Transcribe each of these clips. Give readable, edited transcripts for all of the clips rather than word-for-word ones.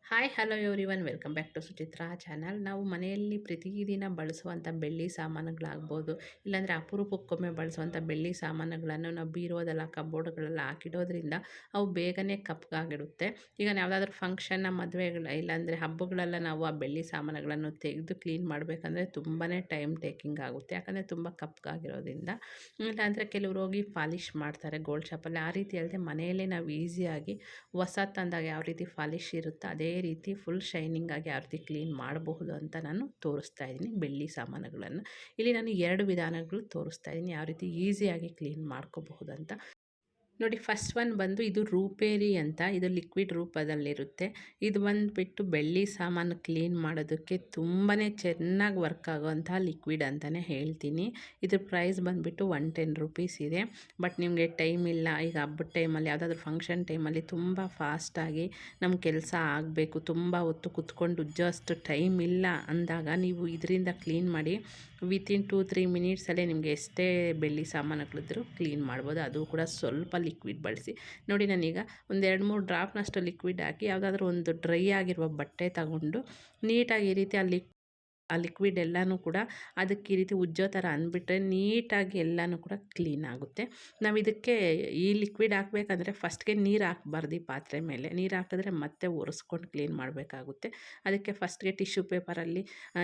Hi hello everyone welcome back to Suchitra channel. ನಾವು ಮನೆಯಲ್ಲಿ ಪ್ರತಿದಿನ ಬಳಸುವಂಥ ಬೆಳ್ಳಿ ಸಾಮಾನುಗಳಾಗ್ಬೋದು, ಇಲ್ಲಾಂದರೆ ಅಪರೂಪಕ್ಕೊಮ್ಮೆ ಬಳಸುವಂಥ ಬೆಳ್ಳಿ ಸಾಮಾನುಗಳನ್ನು ನಾವು ಬೀರೋದೆಲ್ಲ ಕಬೋರ್ಡ್ಗಳೆಲ್ಲ ಹಾಕಿಡೋದ್ರಿಂದ ಅವು ಬೇಗನೆ ಕಪ್ಪಗಾಗಿಡುತ್ತೆ. ಈಗ ಯಾವುದಾದ್ರೂ ಫಂಕ್ಷನ್ನ ಮದುವೆಗಳ ಇಲ್ಲಾಂದರೆ ಹಬ್ಬಗಳೆಲ್ಲ ನಾವು ಆ ಬೆಳ್ಳಿ ಸಾಮಾನುಗಳನ್ನು ತೆಗೆದು ಕ್ಲೀನ್ ಮಾಡಬೇಕಂದ್ರೆ ತುಂಬಾ ಟೈಮ್ ಟೇಕಿಂಗ್ ಆಗುತ್ತೆ, ಯಾಕಂದರೆ ತುಂಬ ಕಪ್ಪಗಾಗಿರೋದ್ರಿಂದ. ಇಲ್ಲಾಂದರೆ ಕೆಲವರು ಹೋಗಿ ಪಾಲಿಷ್ ಮಾಡ್ತಾರೆ ಗೋಲ್ಡ್ ಶಾಪಲ್ಲಿ. ಆ ರೀತಿ ಅಲ್ಲದೆ ಮನೆಯಲ್ಲೇ ನಾವು ಈಸಿಯಾಗಿ ಹೊಸ ತಂದಾಗ ಯಾವ ರೀತಿ ಪಾಲಿಷ್ ಇರುತ್ತೋ ಅದೇ ರೀತಿ ಫುಲ್ ಶೈನಿಂಗ್ ಆಗಿ ಯಾವ ರೀತಿ ಕ್ಲೀನ್ ಮಾಡಬಹುದು ಅಂತ ನಾನು ತೋರಿಸ್ತಾ ಇದ್ದೀನಿ ಬೆಳ್ಳಿ ಸಾಮಾನುಗಳನ್ನು. ಇಲ್ಲಿ ನಾನು 2 ವಿಧಾನಗಳು ತೋರಿಸ್ತಾ ಇದ್ದೀನಿ ಯಾವ ರೀತಿ ಈಸಿಯಾಗಿ ಕ್ಲೀನ್ ಮಾಡ್ಕೋಬಹುದು ಅಂತ. ನೋಡಿ, ಫಸ್ಟ್ ಒನ್ ಬಂದು ಇದು ರೂಪೇರಿ ಅಂತ, ಇದು ಲಿಕ್ವಿಡ್ ರೂಪದಲ್ಲಿರುತ್ತೆ. ಇದು ಬಂದುಬಿಟ್ಟು ಬೆಳ್ಳಿ ಸಾಮಾನು ಕ್ಲೀನ್ ಮಾಡೋದಕ್ಕೆ ತುಂಬಾ ಚೆನ್ನಾಗಿ ವರ್ಕ್ ಆಗೋವಂಥ ಲಿಕ್ವಿಡ್ ಅಂತಲೇ ಹೇಳ್ತೀನಿ. ಇದ್ರ ಪ್ರೈಸ್ ಬಂದುಬಿಟ್ಟು 110 ರುಪೀಸ್ ಇದೆ. ಬಟ್ ನಿಮಗೆ ಟೈಮ್ ಇಲ್ಲ, ಈಗ ಹಬ್ಬದ ಟೈಮಲ್ಲಿ ಯಾವುದಾದ್ರೂ ಫಂಕ್ಷನ್ ಟೈಮಲ್ಲಿ ತುಂಬ ಫಾಸ್ಟಾಗಿ ನಮ್ಮ ಕೆಲಸ ಆಗಬೇಕು, ತುಂಬ ಹೊತ್ತು ಕುತ್ಕೊಂಡು ಉಜ್ಜೋಷ್ಟು ಟೈಮ್ ಇಲ್ಲ ಅಂದಾಗ ನೀವು ಇದರಿಂದ ಕ್ಲೀನ್ ಮಾಡಿ ವಿತಿನ್ 2-3 ಮಿನಿಟ್ಸಲ್ಲೇ ನಿಮಗೆ ಎಷ್ಟೇ ಬೆಳ್ಳಿ ಸಾಮಾನುಗಳಿದ್ರೂ ಕ್ಲೀನ್ ಮಾಡ್ಬೋದು. ಅದು ಕೂಡ ಸ್ವಲ್ಪ ಲಿಕ್ವಿಡ್ ಬಳಸಿ. ನೋಡಿ, ನಾನೀಗ ಒಂದು 2-3 ಡ್ರಾಪ್ನಷ್ಟು ಲಿಕ್ವಿಡ್ ಹಾಕಿ ಯಾವುದಾದ್ರೂ ಒಂದು ಡ್ರೈ ಆಗಿರುವ ಬಟ್ಟೆ ತಗೊಂಡು ನೀಟಾಗಿ ಈ ರೀತಿ ಆ ಲಿಕ್ವಿಡ್ ಎಲ್ಲನೂ ಕೂಡ ಅದಕ್ಕೆ ಈ ರೀತಿ ಉಜ್ಜೋ ಥರ ಅಂದ್ಬಿಟ್ರೆ ನೀಟಾಗಿ ಎಲ್ಲನೂ ಕೂಡ ಕ್ಲೀನ್ ಆಗುತ್ತೆ. ನಾವು ಇದಕ್ಕೆ ಈ ಲಿಕ್ವಿಡ್ ಹಾಕಬೇಕಂದ್ರೆ ಫಸ್ಟ್ಗೆ ನೀರು ಹಾಕಬಾರ್ದು. ಈ ಪಾತ್ರೆ ಮೇಲೆ ನೀರು ಹಾಕಿದ್ರೆ ಮತ್ತೆ ಒರೆಸ್ಕೊಂಡು ಕ್ಲೀನ್ ಮಾಡಬೇಕಾಗುತ್ತೆ. ಅದಕ್ಕೆ ಫಸ್ಟ್ಗೆ ಟಿಶ್ಯೂ ಪೇಪರಲ್ಲಿ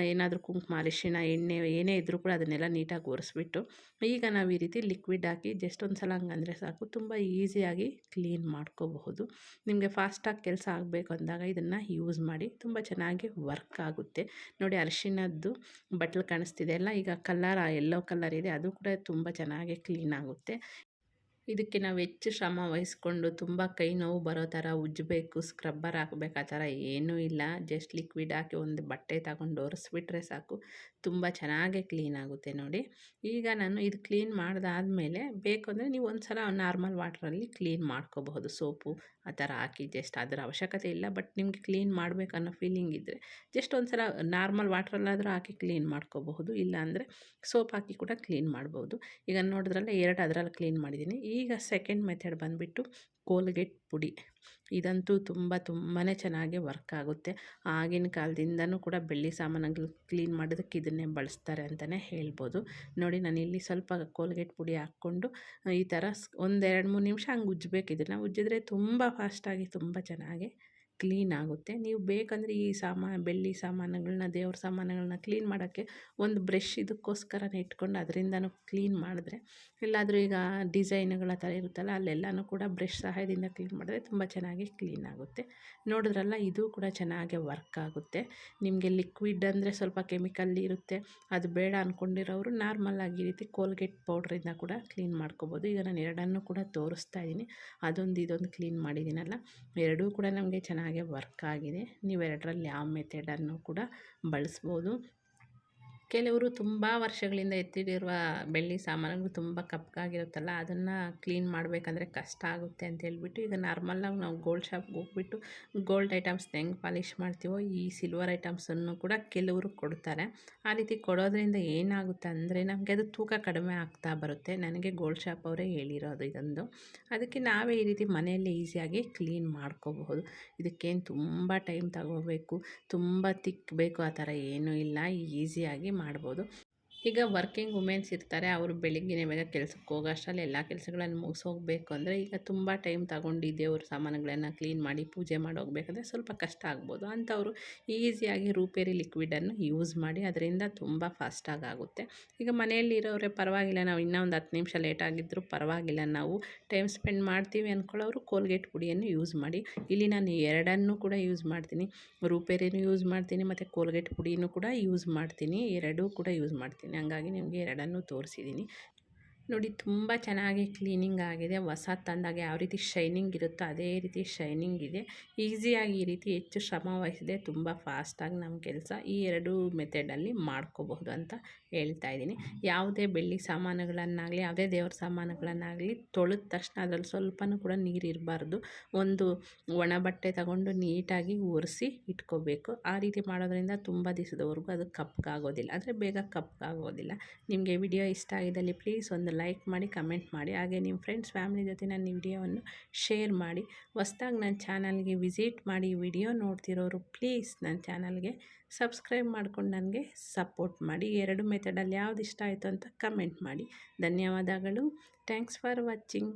ಏನಾದರೂ ಕುಂಕುಮ, ಅರಿಶಿಣ, ಎಣ್ಣೆ ಏನೇ ಇದ್ದರೂ ಕೂಡ ಅದನ್ನೆಲ್ಲ ನೀಟಾಗಿ ಒರೆಸ್ಬಿಟ್ಟು ಈಗ ನಾವು ಈ ರೀತಿ ಲಿಕ್ವಿಡ್ ಹಾಕಿ ಜಸ್ಟ್ ಒಂದು ಸಲ ಹಂಗಂದರೆ ಸಾಕು, ತುಂಬ ಈಸಿಯಾಗಿ ಕ್ಲೀನ್ ಮಾಡ್ಕೋಬಹುದು. ನಿಮಗೆ ಫಾಸ್ಟಾಗಿ ಕೆಲಸ ಆಗಬೇಕು ಅಂದಾಗ ಇದನ್ನು ಯೂಸ್ ಮಾಡಿ, ತುಂಬ ಚೆನ್ನಾಗಿ ವರ್ಕ್ ಆಗುತ್ತೆ. ನೋಡಿ, ಅರಿಶಿಣದ್ದು ಬಟ್ಲು ಕಾಣಿಸ್ತಿದೆ ಅಲ್ಲ, ಈಗ ಕಲರ್ ಯೆಲ್ಲೋ ಕಲರ್ ಇದೆ, ಅದು ಕೂಡ ತುಂಬ ಚೆನ್ನಾಗಿ ಕ್ಲೀನ್ ಆಗುತ್ತೆ. ಇದಕ್ಕೆ ನಾವು ಹೆಚ್ಚು ಶ್ರಮ ವಹಿಸ್ಕೊಂಡು ತುಂಬ ಕೈ ನೋವು ಬರೋ ಥರ ಉಜ್ಜಬೇಕು, ಸ್ಕ್ರಬ್ಬರ್ ಹಾಕಬೇಕು ಆ ಥರ ಏನೂ ಇಲ್ಲ. ಜಸ್ಟ್ ಲಿಕ್ವಿಡ್ ಹಾಕಿ ಒಂದು ಬಟ್ಟೆ ತಗೊಂಡು ಒರೆಸ್ಬಿಟ್ರೆ ಸಾಕು, ತುಂಬ ಚೆನ್ನಾಗೇ ಕ್ಲೀನ್ ಆಗುತ್ತೆ. ನೋಡಿ, ಈಗ ನಾನು ಇದು ಕ್ಲೀನ್ ಮಾಡಿದಾದ್ಮೇಲೆ ಬೇಕು ಅಂದರೆ ನೀವು ಒಂದು ಸಲ ನಾರ್ಮಲ್ ವಾಟ್ರಲ್ಲಿ ಕ್ಲೀನ್ ಮಾಡ್ಕೋಬಹುದು. ಸೋಪು ಆ ಥರ ಹಾಕಿ ಜಸ್ಟ್ ಅದರ ಅವಶ್ಯಕತೆ ಇಲ್ಲ. ಬಟ್ ನಿಮಗೆ ಕ್ಲೀನ್ ಮಾಡಬೇಕು ಅನ್ನೋ ಫೀಲಿಂಗ್ ಇದ್ದರೆ ಜಸ್ಟ್ ಒಂದು ಸಲ ನಾರ್ಮಲ್ ವಾಟ್ರಲ್ಲಾದರೂ ಹಾಕಿ ಕ್ಲೀನ್ ಮಾಡ್ಕೋಬಹುದು, ಇಲ್ಲಾಂದರೆ ಸೋಪ್ ಹಾಕಿ ಕೂಡ ಕ್ಲೀನ್ ಮಾಡ್ಬೋದು. ಈಗ ನೋಡಿದ್ರಲ್ಲ 2 ಅದರಲ್ಲಿ ಕ್ಲೀನ್ ಮಾಡಿದ್ದೀನಿ. ಈಗ ಸೆಕೆಂಡ್ ಮೆಥಡ್ ಬಂದುಬಿಟ್ಟು ಕೋಲ್ಗೇಟ್ ಪುಡಿ. ಇದಂತೂ ತುಂಬಾ ಚೆನ್ನಾಗಿ ವರ್ಕ್ ಆಗುತ್ತೆ. ಆಗಿನ ಕಾಲದಿಂದನೂ ಕೂಡ ಬೆಳ್ಳಿ ಸಾಮಾನುಗಳು ಕ್ಲೀನ್ ಮಾಡೋದಕ್ಕೆ ಇದನ್ನೇ ಬಳಸ್ತಾರೆ ಅಂತಲೇ ಹೇಳ್ಬೋದು. ನೋಡಿ, ನಾನಿಲ್ಲಿ ಸ್ವಲ್ಪ ಕೋಲ್ಗೇಟ್ ಪುಡಿ ಹಾಕ್ಕೊಂಡು ಈ ಥರ ಒಂದು 2-3 ನಿಮಿಷ ಹಂಗೆ ಉಜ್ಜಬೇಕು. ಇದನ್ನು ಉಜ್ಜಿದ್ರೆ ತುಂಬ ಫಾಸ್ಟಾಗಿ ತುಂಬ ಚೆನ್ನಾಗಿ ಕ್ಲೀನ್ ಆಗುತ್ತೆ. ನೀವು ಬೇಕಂದರೆ ಈ ಬೆಳ್ಳಿ ಸಾಮಾನುಗಳನ್ನ, ದೇವ್ರ ಸಾಮಾನುಗಳನ್ನ ಕ್ಲೀನ್ ಮಾಡೋಕ್ಕೆ ಒಂದು ಬ್ರಷ್ ಇದಕ್ಕೋಸ್ಕರನೇ ಇಟ್ಕೊಂಡು ಅದರಿಂದನೂ ಕ್ಲೀನ್ ಮಾಡಿದ್ರೆ, ಎಲ್ಲಾದರೂ ಈಗ ಡಿಸೈನ್ಗಳ ಥರ ಇರುತ್ತಲ್ಲ ಅಲ್ಲೆಲ್ಲನೂ ಕೂಡ ಬ್ರಷ್ ಸಹಾಯದಿಂದ ಕ್ಲೀನ್ ಮಾಡಿದ್ರೆ ತುಂಬ ಚೆನ್ನಾಗಿ ಕ್ಲೀನ್ ಆಗುತ್ತೆ. ನೋಡಿದ್ರಲ್ಲ, ಇದು ಕೂಡ ಚೆನ್ನಾಗಿ ವರ್ಕ್ ಆಗುತ್ತೆ. ನಿಮಗೆ ಲಿಕ್ವಿಡ್ ಅಂದರೆ ಸ್ವಲ್ಪ ಕೆಮಿಕಲ್ ಇರುತ್ತೆ, ಅದು ಬೇಡ ಅಂದ್ಕೊಂಡಿರೋರು ನಾರ್ಮಲಾಗಿ ಈ ರೀತಿ ಕೋಲ್ಗೇಟ್ ಪೌಡ್ರಿಂದ ಕೂಡ ಕ್ಲೀನ್ ಮಾಡ್ಕೋಬೋದು. ಈಗ ನಾನು 2 ಕೂಡ ತೋರಿಸ್ತಾ ಇದ್ದೀನಿ, ಅದೊಂದು ಇದೊಂದು ಕ್ಲೀನ್ ಮಾಡಿದ್ದೀನಲ್ಲ, 2 ಕೂಡ ನಮಗೆ ಚೆನ್ನಾಗಿ ವರ್ಕ್ ಆಗಿದೆ. ನೀವು 2ರಲ್ಲಿ ಯಾವ ಮೆಥಡನ್ನು ಕೂಡ ಬಳಸ್ಬೋದು. ಕೆಲವರು ತುಂಬ ವರ್ಷಗಳಿಂದ ಎತ್ತಿಡಿರುವ ಬೆಳ್ಳಿ ಸಾಮಾನುಗಳು ತುಂಬ ಕಪ್ಪಗಾಗಿರುತ್ತಲ್ಲ, ಅದನ್ನು ಕ್ಲೀನ್ ಮಾಡಬೇಕಂದ್ರೆ ಕಷ್ಟ ಆಗುತ್ತೆ ಅಂತ ಹೇಳ್ಬಿಟ್ಟು ಈಗ ನಾರ್ಮಲಾಗಿ ನಾವು ಗೋಲ್ಡ್ ಶಾಪ್ಗೆ ಹೋಗ್ಬಿಟ್ಟು ಗೋಲ್ಡ್ ಐಟಮ್ಸ್ನ ಹೆಂಗೆ ಪಾಲಿಷ್ ಮಾಡ್ತೀವೋ ಈ ಸಿಲ್ವರ್ ಐಟಮ್ಸನ್ನು ಕೂಡ ಕೆಲವರು ಕೊಡ್ತಾರೆ. ಆ ರೀತಿ ಕೊಡೋದ್ರಿಂದ ಏನಾಗುತ್ತೆ ಅಂದರೆ ನಮಗೆ ಅದು ತೂಕ ಕಡಿಮೆ ಆಗ್ತಾ ಬರುತ್ತೆ. ನನಗೆ ಗೋಲ್ಡ್ ಶಾಪ್ ಅವರೇ ಹೇಳಿರೋದು ಇದೊಂದು. ಅದಕ್ಕೆ ನಾವೇ ಈ ರೀತಿ ಮನೆಯಲ್ಲೇ ಈಸಿಯಾಗಿ ಕ್ಲೀನ್ ಮಾಡ್ಕೋಬಹುದು. ಇದಕ್ಕೇನು ತುಂಬ ಟೈಮ್ ತಗೋಬೇಕು, ತುಂಬ ತಿಕ್ಕಬೇಕು ಆ ಥರ ಏನೂ ಇಲ್ಲ, ಈಸಿಯಾಗಿ ಮಾಡ್ಬೋದು. ಈಗ ವರ್ಕಿಂಗ್ ವುಮೆನ್ಸ್ ಇರ್ತಾರೆ, ಅವರು ಬೆಳಿಗ್ಗೆನೇ ಬೇಗ ಕೆಲಸಕ್ಕೆ ಹೋಗೋ ಅಷ್ಟರಲ್ಲಿ ಎಲ್ಲ ಕೆಲಸಗಳನ್ನು ಮುಗಿಸೋಗ್ಬೇಕು ಅಂದರೆ ಈಗ ತುಂಬ ಟೈಮ್ ತಗೊಂಡು ದೇವ್ರ ಸಾಮಾನುಗಳನ್ನು ಕ್ಲೀನ್ ಮಾಡಿ ಪೂಜೆ ಮಾಡಿ ಹೋಗ್ಬೇಕಂದ್ರೆ ಸ್ವಲ್ಪ ಕಷ್ಟ ಆಗ್ಬೋದು. ಅಂಥವರು ಈಸಿಯಾಗಿ ರೂಪೇರಿ ಲಿಕ್ವಿಡನ್ನು ಯೂಸ್ ಮಾಡಿ, ಅದರಿಂದ ತುಂಬ ಫಾಸ್ಟಾಗಿ ಆಗುತ್ತೆ. ಈಗ ಮನೆಯಲ್ಲಿ ಇರೋರೆ ಪರವಾಗಿಲ್ಲ, ನಾವು ಇನ್ನೂ ಒಂದು 10 ನಿಮಿಷ ಲೇಟ್ ಆಗಿದ್ದರೂ ಪರವಾಗಿಲ್ಲ, ನಾವು ಟೈಮ್ ಸ್ಪೆಂಡ್ ಮಾಡ್ತೀವಿ ಅಂದ್ಕೊಳ್ಳೋರು ಕೋಲ್ಗೇಟ್ ಪುಡಿಯನ್ನು ಯೂಸ್ ಮಾಡಿ. ಇಲ್ಲಿ ನಾನು 2 ಕೂಡ ಯೂಸ್ ಮಾಡ್ತೀನಿ, ರೂಪೇರಿನೂ ಯೂಸ್ ಮಾಡ್ತೀನಿ ಮತ್ತು ಕೋಲ್ಗೇಟ್ ಪುಡಿನೂ ಕೂಡ ಯೂಸ್ ಮಾಡ್ತೀನಿ, 2 ಕೂಡ ಯೂಸ್ ಮಾಡ್ತೀನಿ. ಹಂಗಾಗಿ ನಿಮಗೆ 2 ತೋರಿಸಿದ್ದೀನಿ. ನೋಡಿ, ತುಂಬ ಚೆನ್ನಾಗಿ ಕ್ಲೀನಿಂಗ್ ಆಗಿದೆ. ಹೊಸ ತಂದಾಗ ಯಾವ ರೀತಿ ಶೈನಿಂಗ್ ಇರುತ್ತೋ ಅದೇ ರೀತಿ ಶೈನಿಂಗ್ ಇದೆ. ಈಸಿಯಾಗಿ ಈ ರೀತಿ ಹೆಚ್ಚು ಶ್ರಮ ವಹಿಸದೆ ತುಂಬ ಫಾಸ್ಟಾಗಿ ನಮ್ಮ ಕೆಲಸ ಈ 2 ಮೆಥಡಲ್ಲಿ ಮಾಡ್ಕೋಬಹುದು ಅಂತ ಹೇಳ್ತಾ ಇದ್ದೀನಿ. ಯಾವುದೇ ಬೆಳ್ಳಿ ಸಾಮಾನುಗಳನ್ನಾಗಲಿ ಯಾವುದೇ ದೇವ್ರ ಸಾಮಾನುಗಳನ್ನಾಗಲಿ ತೊಳೆದ ತಕ್ಷಣ ಅದರಲ್ಲಿ ಸ್ವಲ್ಪನೂ ಕೂಡ ನೀರು ಇರಬಾರ್ದು. ಒಂದು ಒಣ ಬಟ್ಟೆ ತಗೊಂಡು ನೀಟಾಗಿ ಒರೆಸಿ ಇಟ್ಕೋಬೇಕು. ಆ ರೀತಿ ಮಾಡೋದ್ರಿಂದ ತುಂಬ ದಿವಸದವರೆಗೂ ಅದು ಕಪ್ಪಗಾಗೋದಿಲ್ಲ, ಅಂದರೆ ಬೇಗ ಕಪ್ಪಗಾಗೋದಿಲ್ಲ. ನಿಮಗೆ ವಿಡಿಯೋ ಇಷ್ಟ ಆಗಿದ್ದಲ್ಲಿ ಪ್ಲೀಸ್ ಒಂದು ಒಂದು ಲೈಕ್ ಮಾಡಿ, ಕಮೆಂಟ್ ಮಾಡಿ. ಹಾಗೆ ನಿಮ್ಮ ಫ್ರೆಂಡ್ಸ್ ಫ್ಯಾಮಿಲಿ ಜೊತೆ ನನ್ನ ವಿಡಿಯೋವನ್ನು ಶೇರ್ ಮಾಡಿ. ಹೊಸ್ದಾಗಿ ನನ್ನ ಚಾನಲ್ಗೆ ವಿಸಿಟ್ ಮಾಡಿ ವಿಡಿಯೋ ನೋಡ್ತಿರೋರು ಪ್ಲೀಸ್ ನನ್ನ ಚಾನಲ್ಗೆ ಸಬ್ಸ್ಕ್ರೈಬ್ ಮಾಡ್ಕೊಂಡು ನನಗೆ ಸಪೋರ್ಟ್ ಮಾಡಿ. ಎರಡು ಮೆಥಡಲ್ಲಿ ಯಾವ್ದು ಇಷ್ಟ ಆಯಿತು ಅಂತ ಕಮೆಂಟ್ ಮಾಡಿ. ಧನ್ಯವಾದಗಳು. Thanks for watching.